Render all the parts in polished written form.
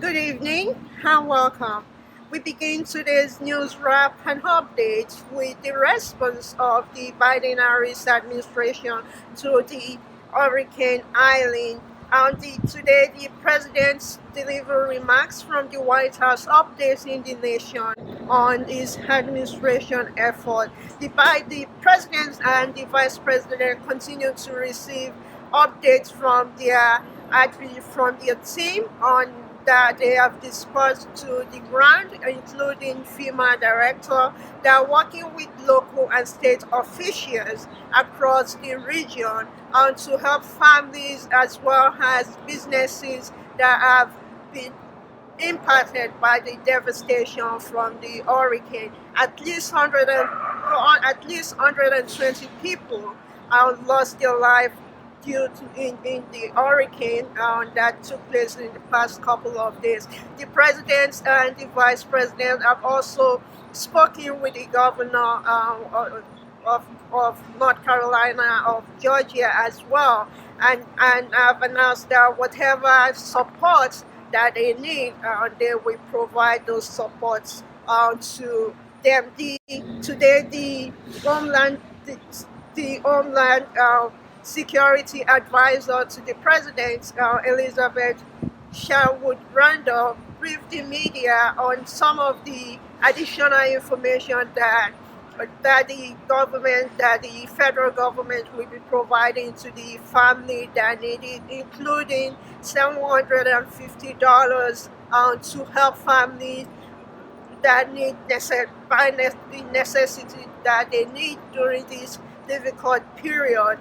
Good evening and welcome. We begin today's news wrap and update with the response of the Biden-Harris administration to the Hurricane Helene. Today, the president delivered remarks from the White House updating the nation on his administration effort. The president and the vice president continue to receive updates from their team on that they have dispersed to the ground, including FEMA director. They are working with local and state officials across the region to help families as well as businesses that have been impacted by the devastation from the hurricane. At least 120 people lost their life due to in the hurricane that took place in the past couple of days. The president and the vice president have also spoken with the governor of North Carolina, of Georgia as well, and have announced that whatever support that they need, they will provide those supports to them. Today, the Homeland Security Advisor to the President, Elizabeth Sherwood Randolph, briefed the media on some of the additional information that the federal government will be providing to the family that need it, including $750 to help families that need the necessity that they need during this difficult period.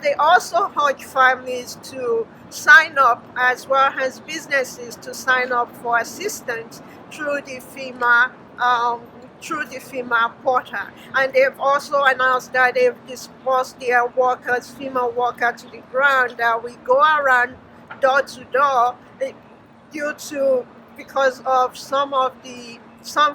They also urge families to sign up, as well as businesses to sign up for assistance through the FEMA portal. And they've also announced that they've dispersed their FEMA workers to the ground that will go around door to door because of some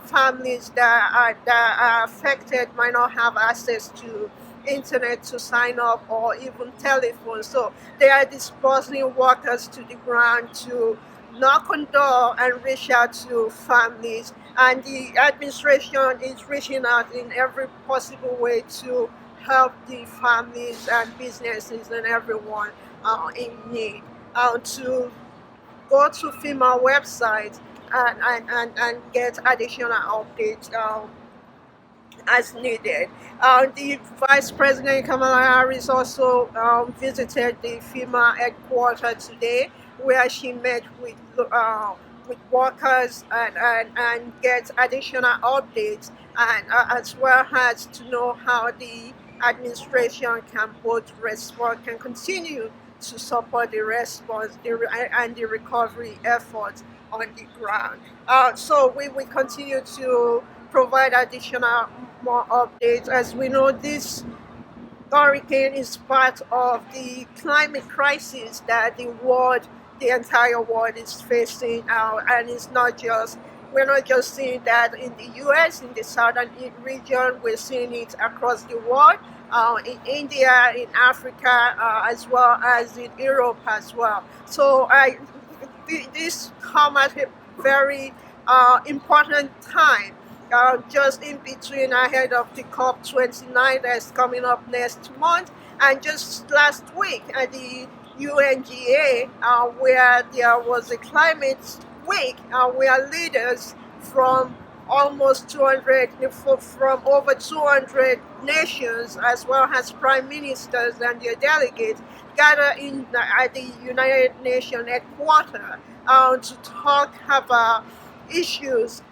families that are affected might not have access to internet to sign up or even telephone. So they are dispersing workers to the ground to knock on door and reach out to families. And the administration is reaching out in every possible way to help the families and businesses and everyone in need. To go to FEMA website and get additional updates as needed. The Vice President Kamala Harris also visited the FEMA headquarters today, where she met with workers and get additional updates, and as well as to know how the administration can continue to support the response and the recovery efforts on the ground. So we will continue to provide additional more updates. As we know, this hurricane is part of the climate crisis that the entire world is facing, and we're not just seeing that in the U.S., in the southern region, we're seeing it across the world, in India, in Africa, as well as in Europe as well. So this come at a very important time, just in between ahead of the COP29 that's coming up next month, and just last week at the UNGA, where there was a climate week, where leaders from from over 200 nations, as well as prime ministers and their delegates, gather at the United Nations headquarters to talk about issues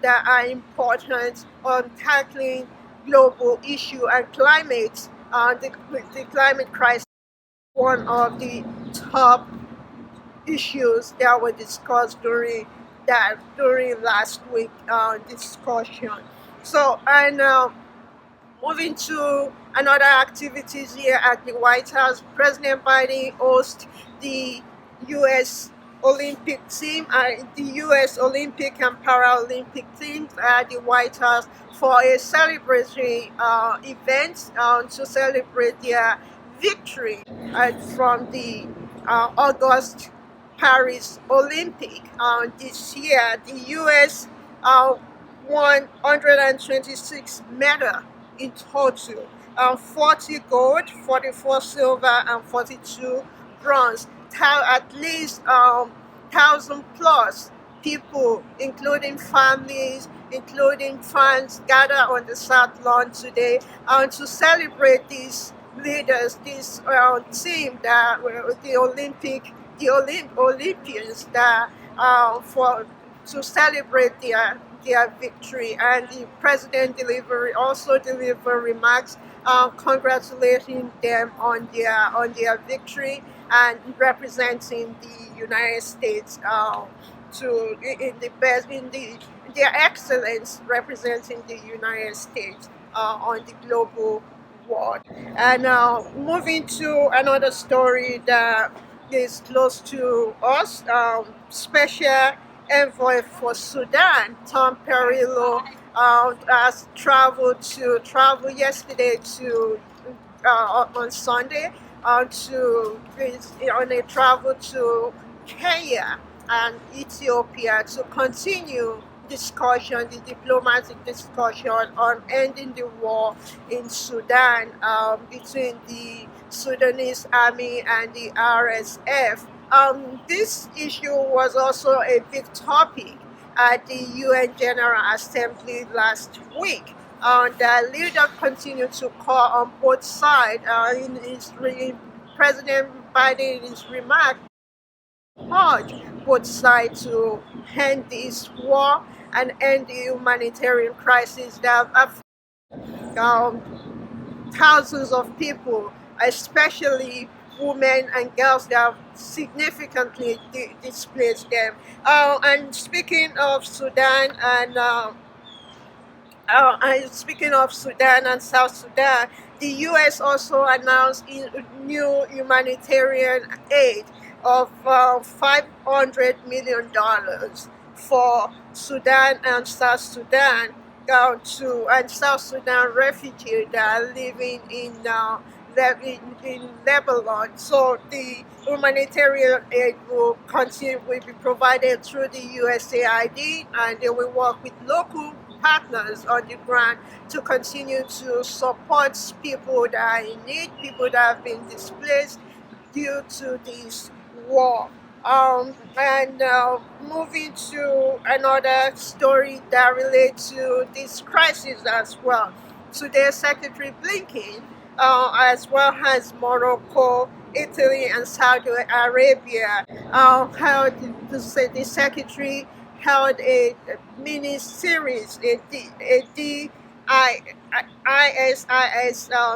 that are important on tackling global issue and climate. The climate crisis, one of the top issues that were discussed during last week discussion. So, and moving to another activities here at the White House, President Biden hosts the U.S. Olympic team, the U.S. Olympic and Paralympic teams at the White House for a celebratory event to celebrate their victory from the August Paris Olympic. This year, the U.S. Uh, won 126 medals in total, 40 gold, 44 silver, and 42 bronze. At least 1,000 plus people, including families, including fans, gather on the South Lawn today to celebrate these leaders, this team that were Olympians that for to celebrate their victory. And the president also delivered remarks congratulating them on their victory and representing the United States to in the best in the their excellence representing the United States on the global world. And moving to another story that is close to us, special envoy for Sudan, Tom Perillo, has traveled yesterday to on Sunday on a travel to Kenya and Ethiopia to continue the diplomatic discussion on ending the war in Sudan between the Sudanese army and the RSF. This issue was also a big topic at the UN General Assembly last week. The leader continued to call on both sides President Biden in his remarks urged both sides to end this war and end the humanitarian crisis that affects thousands of people, especially women and girls that have significantly displaced them. And speaking of Sudan and South Sudan, the U.S. also announced new humanitarian aid of $500 million for Sudan and South Sudan and South Sudan refugees that are living in Lebanon. So the humanitarian aid will be provided through the USAID, and they will work with local partners on the ground to continue to support people that are in need, people that have been displaced due to this war. And moving to another story that relates to this crisis as well. Today, Secretary Blinken, as well as Morocco, Italy, and Saudi Arabia, the secretary held a mini series, ISIS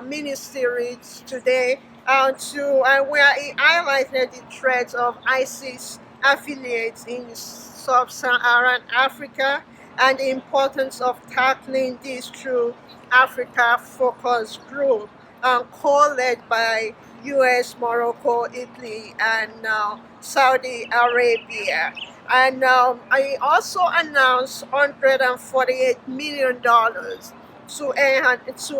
mini series today where he highlighted the threats of ISIS affiliates in sub-Saharan Africa and the importance of tackling this through Africa Focus Group, co-led by US, Morocco, Italy, and Saudi Arabia. And I also announced $148 million to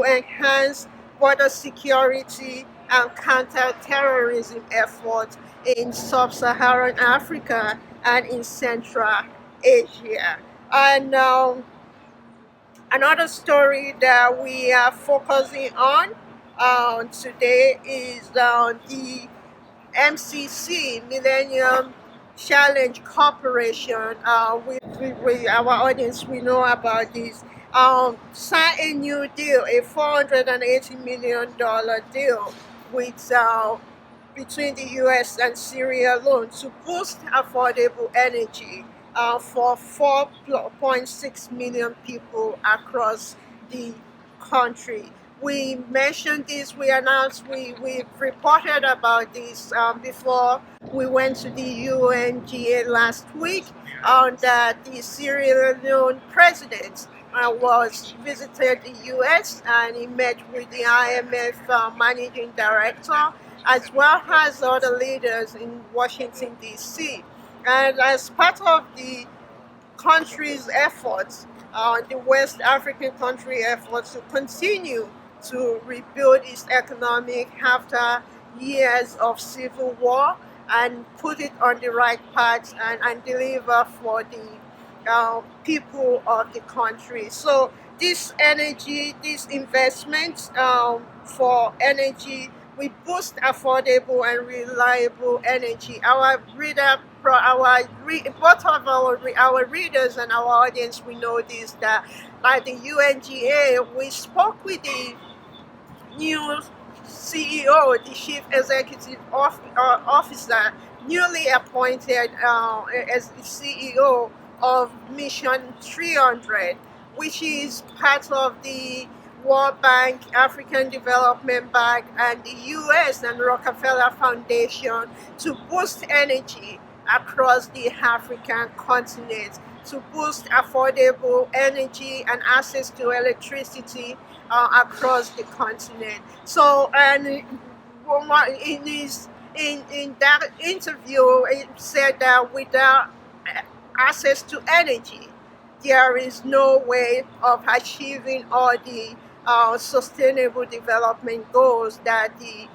enhance border security and counter-terrorism efforts in sub-Saharan Africa and in Central Asia. And another story that we are focusing on today is the MCC, Millennium Challenge Corporation. Our audience, we know about this. Signed a new deal, a $480 million deal with between the U.S. and Syria alone to boost affordable energy for 4.6 million people across the country. We mentioned this, we announced, we reported about this before we went to the UNGA last week, that the Sierra Leone president was visited the U.S. and he met with the IMF managing director as well as other leaders in Washington, D.C. And as part of the country's efforts, the West African country efforts to continue to rebuild its economic after years of civil war, and put it on the right path and deliver for the people of the country. So this energy, this investment for energy, we boost affordable and reliable energy. Both of our readers and our audience, we know this, that like the UNGA, we spoke with the new CEO, the Chief Executive Officer, newly appointed as the CEO of Mission 300, which is part of the World Bank, African Development Bank, and the US and Rockefeller Foundation to boost energy across the African continent, to boost affordable energy and access to electricity across the continent. So, and in that interview, it said that without access to energy, there is no way of achieving all the sustainable development goals that the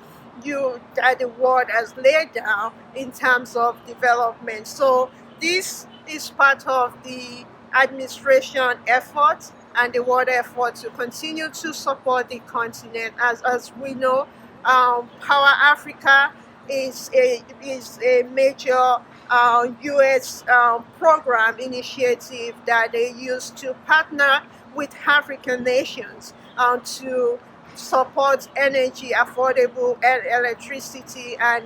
world has laid down in terms of development. So this is part of the administration effort and the world effort to continue to support the continent. As we know, Power Africa is a major U.S. Program initiative that they use to partner with African nations to support energy, affordable electricity, and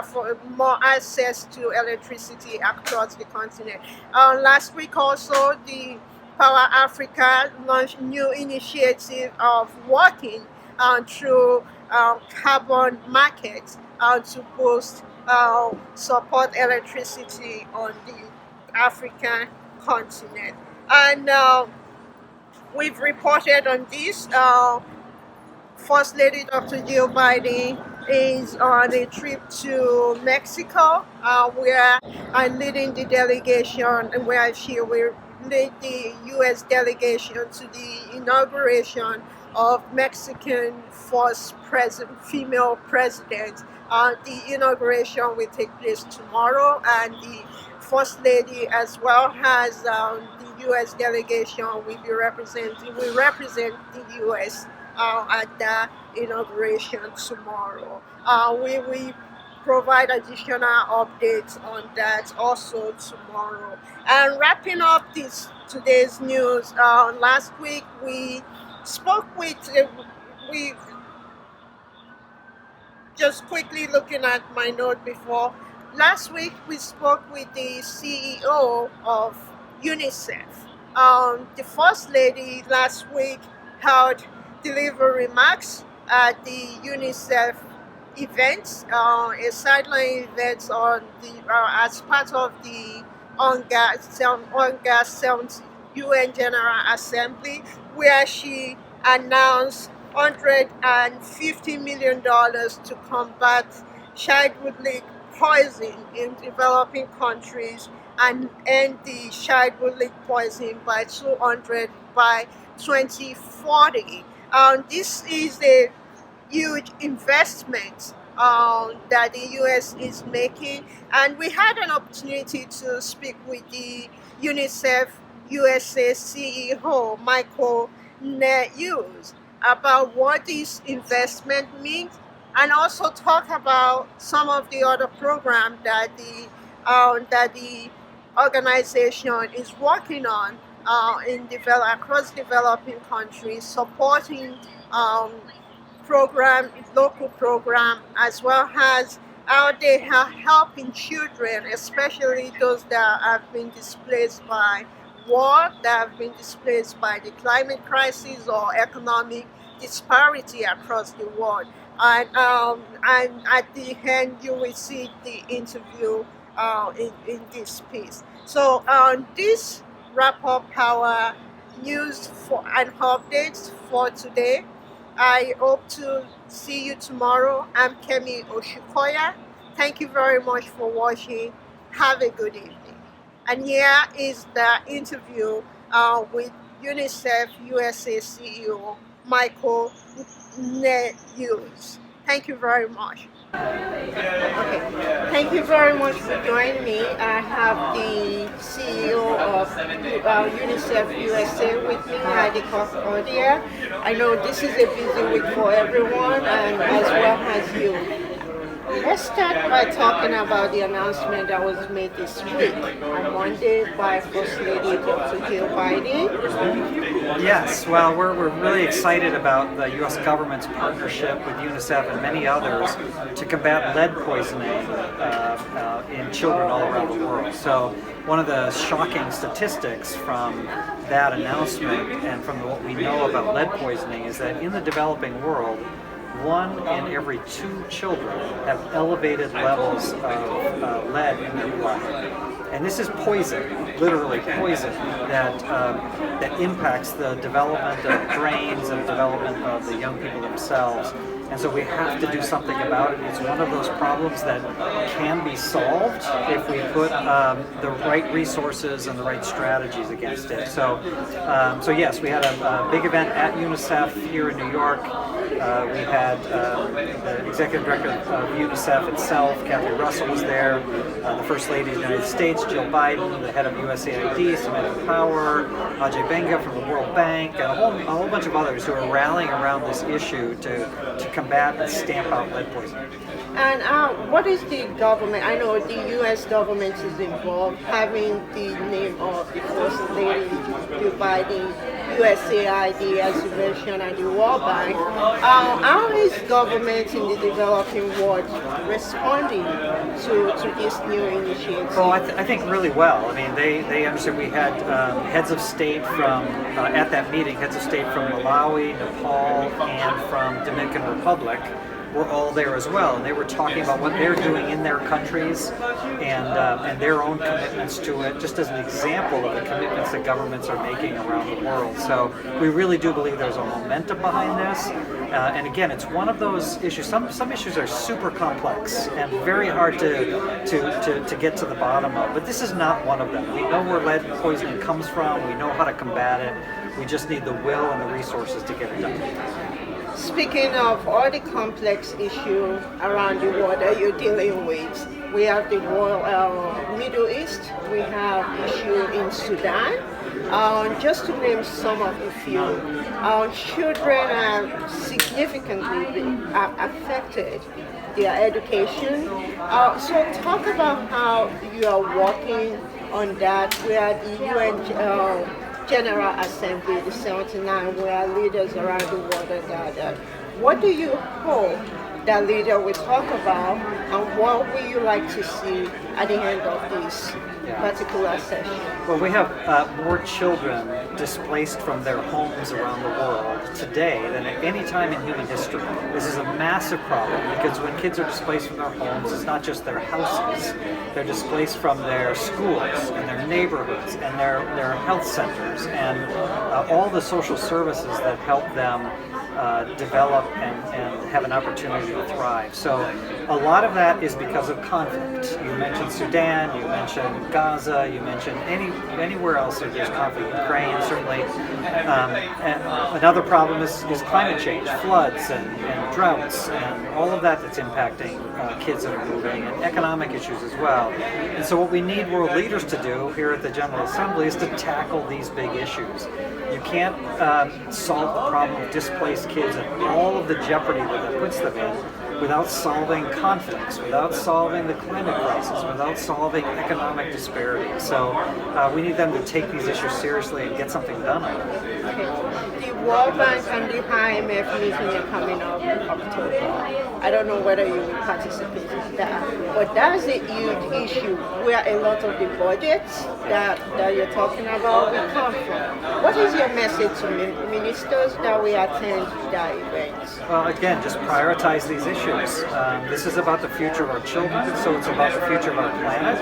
for more access to electricity across the continent. Last week also, the Power Africa launched new initiative of working through carbon markets to boost support electricity on the African continent. And we've reported on this. First Lady Dr. Jill Biden is on a trip to Mexico, where I'm leading the delegation, and where she will lead the U.S. delegation to the inauguration of Mexican first female president. The inauguration will take place tomorrow, and the First Lady, as well as the U.S. delegation, will represent the U.S. At the inauguration tomorrow. We provide additional updates on that also tomorrow. And wrapping up today's news, last week we spoke with we just quickly looking at my note before. Last week we spoke with the CEO of UNICEF. The First Lady last week held delivery remarks at the UNICEF events, a sideline event on the as part of the August 7th UN General Assembly, where she announced $150 million to combat childhood poison in developing countries and end the childhood poison by 200 by 2040. This is a huge investment that the US is making, and we had an opportunity to speak with the UNICEF USA CEO Michael Hughes about what this investment means, and also talk about some of the other programs that the organization is working on across developing countries, supporting local program, as well as how they are helping children, especially those that have been displaced by war, that have been displaced by the climate crisis or economic disparity across the world. And at the end, you will see the interview in this piece. So this wrap up our news and updates for today. I hope to see you tomorrow. I'm Kemi Oshukoya. Thank you very much for watching. Have a good evening. And here is the interview with UNICEF USA CEO Michael Hughes. Thank you very much. Okay. Thank you very much for joining me. I have the CEO of UNICEF USA with me, Heidi Cordia. I know this is a busy week for everyone, and as well as you. Let's start by talking about the announcement that was made this week on Monday by First Lady Dr. Jill Biden. Yes, well, we're really excited about the U.S. government's partnership with UNICEF and many others to combat lead poisoning in children all around the world. So one of the shocking statistics from that announcement and from what we know about lead poisoning is that in the developing world, 1 in every 2 children have elevated levels of lead in their blood. And this is poison, literally poison, that impacts the development of brains and development of the young people themselves. And so we have to do something about it. It's one of those problems that can be solved if we put the right resources and the right strategies against it. So yes, we had a big event at UNICEF here in New York. We had the executive director of UNICEF itself, Kathy Russell, was there. The First Lady of the United States, Jill Biden, the head of USAID, Samantha Power, Ajay Benga from the World Bank, and a whole bunch of others who are rallying around this issue to combat and stamp out lead poisoning. And what is the government? I know the U.S. government is involved, having the name of the First Lady, Jill Biden, USAID as you mentioned, and the World Bank. How is government in the developing world responding to this new initiative? Well, I think really well. I mean, they understood. We had heads of state from, at that meeting, heads of state from Malawi, Nepal, and from Dominican Republic were all there as well, and they were talking about what they're doing in their countries and their own commitments to it, just as an example of the commitments that governments are making around the world. So we really do believe there's a momentum behind this, and again, it's one of those issues. Some issues are super complex and very hard to get to the bottom of, but this is not one of them. We know where lead poisoning comes from. We know how to combat it. We just need the will and the resources to get it done. Speaking of all the complex issues around the world that you're dealing with, we have the Middle East, we have issue in Sudan. Just to name some of the few, children are significantly affected their education. So talk about how you are working on that. We are the UN General Assembly, the 79, where leaders around the world are gathered. What do you hope that leader will talk about, and what would you like to see at the end of this particular session? Well, we have more children displaced from their homes around the world today than at any time in human history. This is a massive problem because when kids are displaced from their homes, it's not just their houses. They're displaced from their schools and their neighborhoods and their health centers and all the social services that help them develop and have an opportunity to thrive. So a lot of that is because of conflict. You mentioned Sudan, you mentioned Gaza, you mentioned anywhere else that there's conflict, Ukraine certainly. And another problem is climate change, floods and droughts and all of that's impacting kids that are moving, and economic issues as well. And so what we need world leaders to do here at the General Assembly is to tackle these big issues. You can't solve the problem of displaced kids and all of the jeopardy that puts them in without solving conflicts, without solving the climate crisis, without solving economic disparity. So we need them to take these issues seriously and get something done on it. Okay. The World Bank and the IMF meeting are coming up in October. I don't know whether you will participate in that, but that's a huge issue where a lot of the budgets that you're talking about will come from. What is your message to ministers that will attend that event? Well, again, just prioritize these issues. This is about the future of our children, so it's about the future of our planet.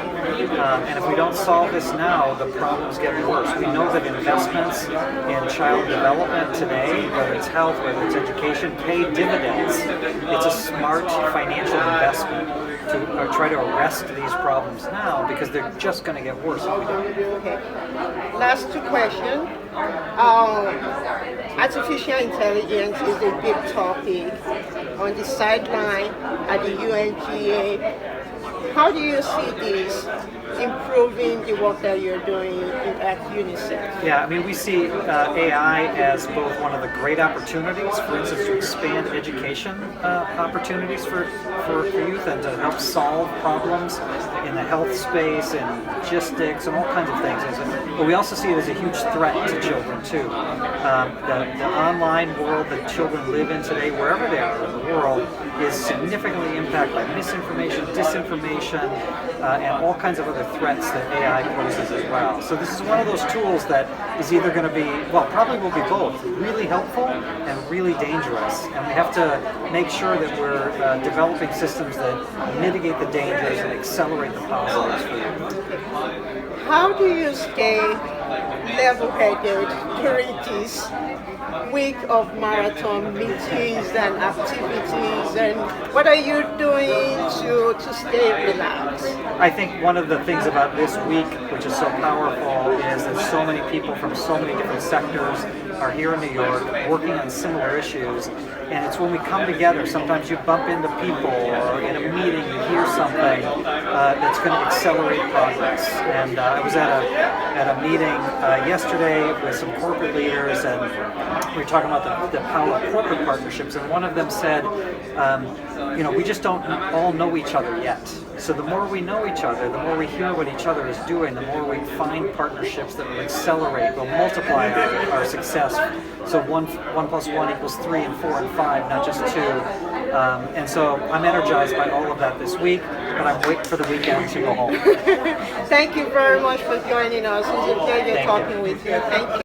And if we don't solve this now, the problems get worse. We know that investments in child development today, whether it's health, whether it's education, pay dividends. It's a smart financial investment to try to arrest these problems now because they're just going to get worse if we don't. Okay. Last two questions. Artificial intelligence is a big topic on the sideline at the UNGA. How do you see this improving the work that you're doing at UNICEF? Yeah, I mean, we see AI as both one of the great opportunities, for instance, to expand education opportunities for youth and to help solve problems in the health space and logistics and all kinds of things. But we also see it as a huge threat to children, too. The online world that children live in today, wherever they are in the world, is significantly impacted by misinformation, disinformation, and all kinds of other threats that AI poses as well. So this is one of those tools that is either going to be, well, probably will be both, really helpful and really dangerous. And we have to make sure that we're developing systems that mitigate the dangers and accelerate the positives for you. How do you stay level-headed during this week of marathon meetings and activities, and what are you doing to stay relaxed? I think one of the things about this week, which is so powerful, is that so many people from so many different sectors are here in New York working on similar issues, and it's when we come together, sometimes you bump into people or in a meeting you hear something that's going to accelerate progress. And I was at a meeting yesterday with some corporate leaders, and we were talking about the power of corporate partnerships, and one of them said, we just don't all know each other yet. So the more we know each other, the more we hear what each other is doing, the more we find partnerships that will accelerate, will multiply our success. So one plus one equals 3 and 4 and 5, not just 2. And so I'm energized by all of that this week, but I'm waiting for the weekend to go home. Thank you very much for joining us. It was a pleasure talking with you. Thank you.